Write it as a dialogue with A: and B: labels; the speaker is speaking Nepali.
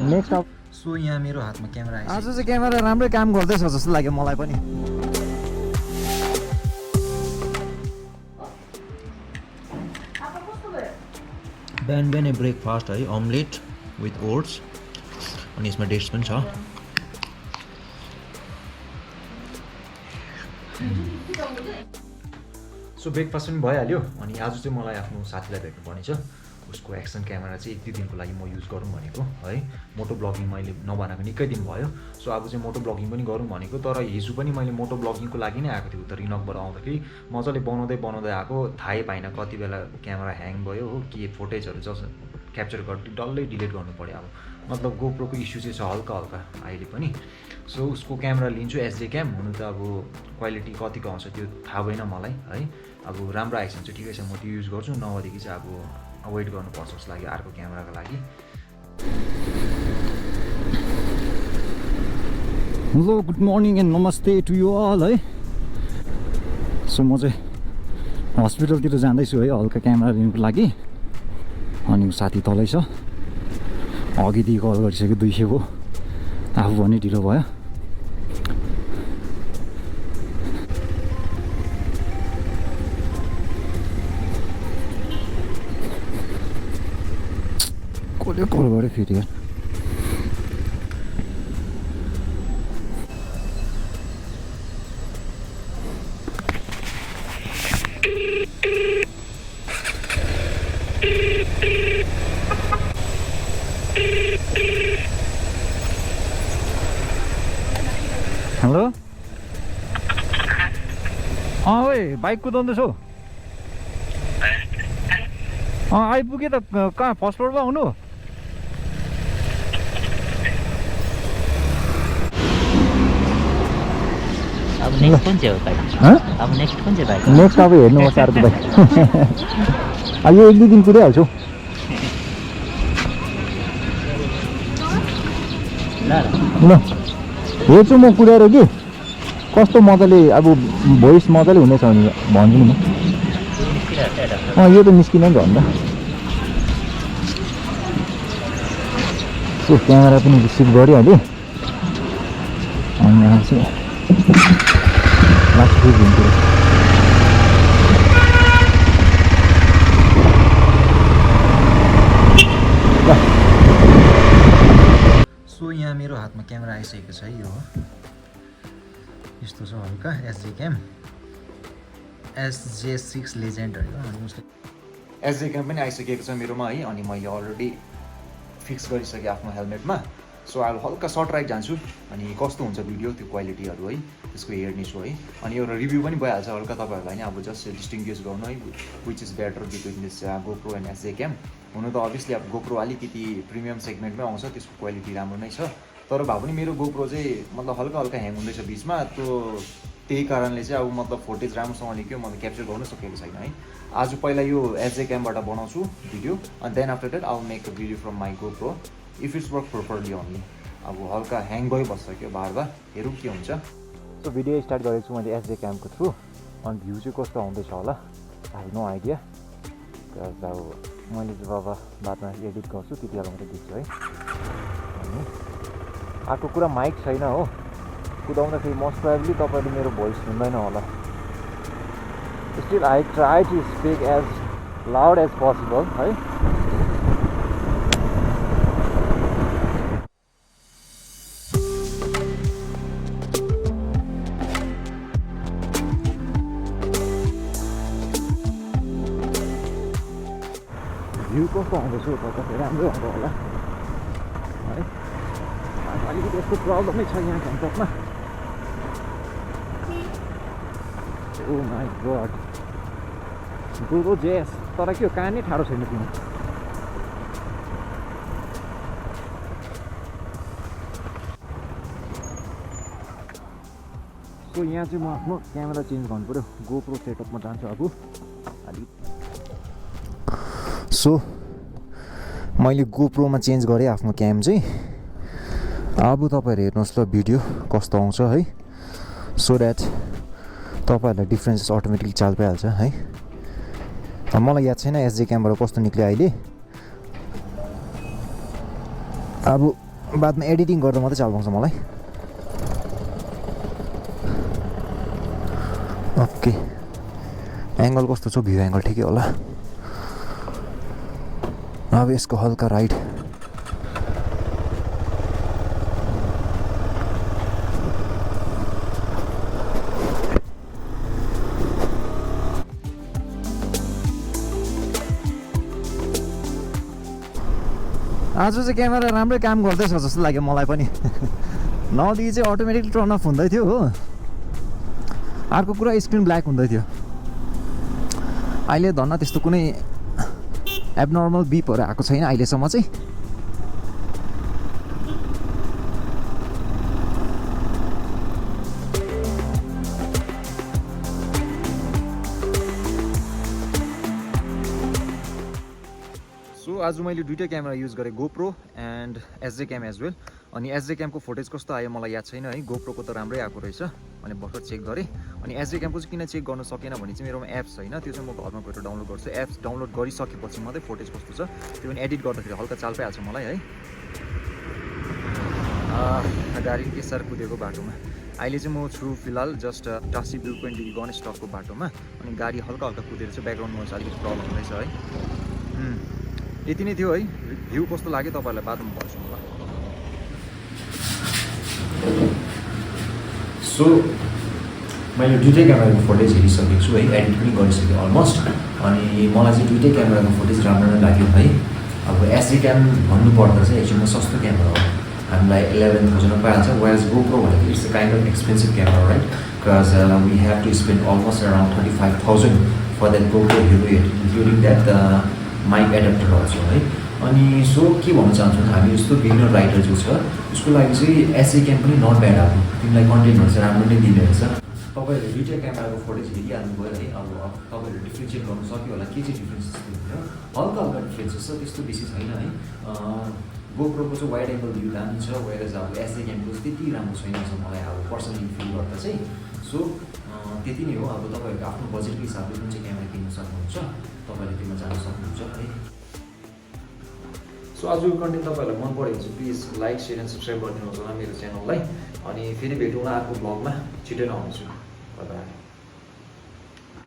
A: नेक्स्ट अब
B: सो यहाँ मेरो हातमा क्यामेरा आइसक्यो।
A: आज चाहिँ क्यामेरा राम्रै काम गर्दैछ जस्तो लाग्यो मलाई पनि।
B: बिहान बिहानै ब्रेकफास्ट है, अमलेट विथ ओट्स अनि यसमा डेट्स पनि छ। सो ब्रेकफास्ट पनि भइहाल्यो। अनि आज चाहिँ मलाई आफ्नो साथीलाई भेट्नुपर्ने छ। उसको एक्सन क्यामेरा चाहिँ 1-2 दिनको लागि म युज गरौँ भनेको है। मोटो ब्लगिङ मैले नबनाएको निकै दिन भयो। सो अब चाहिँ मोटो ब्लगिङ पनि गरौँ भनेको। तर हिजो पनि मैले मोटो ब्लगिङको लागि नै आएको थिएँ उता रिनकबाट आउँदाखेरि। मजाले बनाउँदै आएको, थाहै पाइनँ कति बेला क्यामेरा ह्याङ भयो हो कि फुटेजहरू जस क्याप्चर गर्दै डल्लै डिलिट गर्नु पऱ्यो। अब मतलब गोप्रोको इस्यु चाहिँ छ हल्का अहिले पनि। सो उसको क्यामेरा लिन्छु Sjcam। हुनु त अब क्वालिटी कतिको आउँछ त्यो थाहा भएन मलाई है। अब राम्रो आएछ भने चाहिँ ठिकै छ, म त्यो युज गर्छु। नभएदेखि चाहिँ अब वेट गर्नुपर्छ जस्तो लाग्यो अर्को क्यामेराको लागि।
A: हेलो गुड मर्निङ एन्ड नमस्ते टु यु अल है। सो म चाहिँ हस्पिटलतिर जाँदैछु है हल्का क्यामेरा लिनुको लागि। अनि साथी तलै छ, अघिदेखि कल गरिसक्यो 200 को, आफू पनि ढिलो भयो। कसले कल गऱ्यो फेरि यार। हेलो ओए बाइक कुदाउँदैछौ? आइपुगेँ त। कहाँ फर्स्ट फ्लोरमा हुनु? नेक्स्ट अब हेर्नुपर्छ अर्को बाइक। यो 1-2 दिन कुदाइहाल्छु। ल हेर्छु म कुदाएर कि कस्तो मजाले अब भोइस मजाले हुनेछ भने भन्छु नि म। यो त निस्किन नि त अन्त। सो क्यामेरा पनि रिसिभ गरिहालेँ। अनि यहाँ चाहिँ लास्ट फेरि हुन्थ्यो।
B: सो यहाँ मेरो हातमा क्यामेरा आइसकेको छ है। यो हो यस्तो छ हल्का Sjcam SJ6 लेजेन्ड होइन। अनि उसले Sjcam पनि आइसकेको छ मेरोमा है। अनि मैले अलरेडी फिक्स गरिसकेँ आफ्नो हेलमेटमा। सो अब हल्का सर्ट राइड जान्छु अनि कस्तो हुन्छ भिडियो त्यो क्वालिटीहरू है त्यसको हेर्नेछु है। अनि एउटा रिभ्यू पनि भइहाल्छ हल्का तपाईँहरूलाई नि अब जस्ट डिस्टिङ्ग्विस गर्नु है which is better between this GoPro and Sjcam। हुनु त अभियसली अब गोप्रो अलिकति प्रिमियम सेगमेन्टमै आउँछ, त्यसको क्वालिटी राम्रो नै छ। तर भए पनि मेरो गोप्रो चाहिँ मतलब हल्का ह्याङ हुँदैछ बिचमा। त्यही कारणले चाहिँ अब मतलब फुटेज राम्रोसँगले के मतलब क्याप्चर गर्नु सकेको छैन है। आज पहिला यो Sjcamबाट बनाउँछु भिडियो अनि then after that I will make a video from my GoPro if it's work properly only. अब हल्का ह्याङ भइबस्छ क्या बार हेरौँ के हुन्छ।
A: सो भिडियो स्टार्ट गरेको छु मैले Sjcamको थ्रु। अनि भ्यू चाहिँ कस्तो आउँदैछ होला आई हेभ नो आइडिया। अब मैले चाहिँ बादमा एडिट गर्छु त्यति बेला मात्रै देख्छु है। अनि अर्को कुरा माइक छैन हो, कुदाउँदाखेरि मोस्ट प्रोबेबली तपाईँले मेरो भोइस सुन्दैन होला। Still I try to speak as loud as possible है। भ्यू कस्तो आउँदैछ तपाईँ राम्रो आउँछ होला है। अलिकति यस्तो प्रब्लमै छ यहाँ गान्तोकमा। ओ माई गड गुरु जेस। तर के हो कानै ठाडो छैन तिमी। सो यहाँ चाहिँ म आफ्नो क्यामेरा चेन्ज गर्नु पऱ्यो। गोप्रो सेटअपमा जान्छु अब अलिक।
B: सो मैले गोप्रोमा चेन्ज गरेँ आफ्नो क्याम चाहिँ। अब तपाईँहरू हेर्नुहोस् ल भिडियो कस्तो आउँछ है। सो द्याट तपाईँहरूलाई डिफ्रेन्सेस अटोमेटिकली चाल पाइहाल्छ है। मलाई याद छैन Sjcamबाट कस्तो निक्ल्यो अहिले।
A: अब बादमा एडिटिङ गर्दा मात्रै चाल पाउँछ मलाई। ओके एङ्गल कस्तो छ, भ्यू एङ्गल ठिकै होला। अब यसको हल्का राइट आज चाहिँ क्यामेरा राम्रै काम गर्दैछ जस्तो लाग्यो मलाई पनि। नदिए चाहिँ अटोमेटिकली टर्न अफ हुँदै थियो हो, अर्को कुरा स्क्रिन ब्ल्याक हुँदै थियो। अहिले धन्न त्यस्तो कुनै एबनर्मल बिपहरू आएको छैन अहिलेसम्म चाहिँ। सो आज मैले दुईटै क्यामेरा युज गरेँ, GoPro and Sjcam as well. अनि Sjcamको फुटेज कस्तो आयो मलाई याद छैन है, गोप्रोको त राम्रै आएको रहेछ, अनि भर्खर चेक गरेँ। अनि Sjcamको चाहिँ किन चेक गर्न सकेन भने चाहिँ मेरोमा एप्स छैन, त्यो चाहिँ म घरमा गएर डाउनलोड गर्छु। एप्स डाउनलोड गरिसकेपछि मात्रै फुटेज कस्तो छ त्यो पनि एडिट गर्दाखेरि हल्का चाल पाइहाल्छ मलाई है। गाडी के साह्रो कुदेको बाटोमा। अहिले चाहिँ म छु फिलहाल just Tashi view point Ganesh टकको बाटोमा। अनि गाडी हल्का हल्का कुदेर चाहिँ ब्याकग्राउन्ड नोइज अलिकति प्रब्लम हुँदैछ है। यति नै थियो है। भ्यू कस्तो लाग्यो तपाईँहरूलाई बादमा भन्छु होला।
B: सो मैले दुईटै क्यामेराको फुटेज हेरिसकेको छु है, एडिट पनि गरिसकेँ अलमोस्ट। अनि मलाई चाहिँ दुईटै क्यामेराको फुटेज राम्रो नै लाग्यो है। अब Sjcam भन्नुपर्दा चाहिँ एक्चुअलमा सस्तो क्यामेरा हो, हामीलाई 11,000 पाइहाल्छ। वेयरएज गोप्रो भनेको it's a kind of expensive camera right, because we have to spend almost around 35,000 for that GoPro hero including that mic adapter also है। अनि सो के भन्न चाहन्छु भने हामी जस्तो बिगिनर राइडर जो छ उसको लागि चाहिँ Sjcam पनि नट ब्याड अब तिमीलाई कन्टेन्टहरू चाहिँ राम्रो नै दिने रहेछ। तपाईँहरूले दुईवटा क्यामेराको फुटेज हेरिहाल्नु भयो है। अब तपाईँहरूले डिफ्रेन्सिएट गर्नु सक्यो होला के चाहिँ डिफ्रेन्सेस थियो, हल्का हल्का डिफ्रेन्सेस छ, त्यस्तो बेसी छैन है। गोप्रोको चाहिँ वाइड एङ्गल भ्यू दामी छ, वेयरएज अब Sjcamको चाहिँ त्यति राम्रो छैन जस्तो मलाई अब पर्सनली फिल गर्दा चाहिँ। सो त्यति नै हो। अब तपाईँहरूको आफ्नो बजेटको हिसाबले कुन चाहिँ क्यामेरा किन्न सक्नुहुन्छ तपाईँले त्यसमा जान सक्नुहुन्छ है। सो आजको कन्टेन्ट तपाईँहरूलाई मन पऱ्यो भने चाहिँ please like share and subscribe गरिदिनुहोस् होला मेरो च्यानललाई। अनि फेरि भेटौँला अर्को ब्लगमा, छिटै नै आउँछु। Bye bye.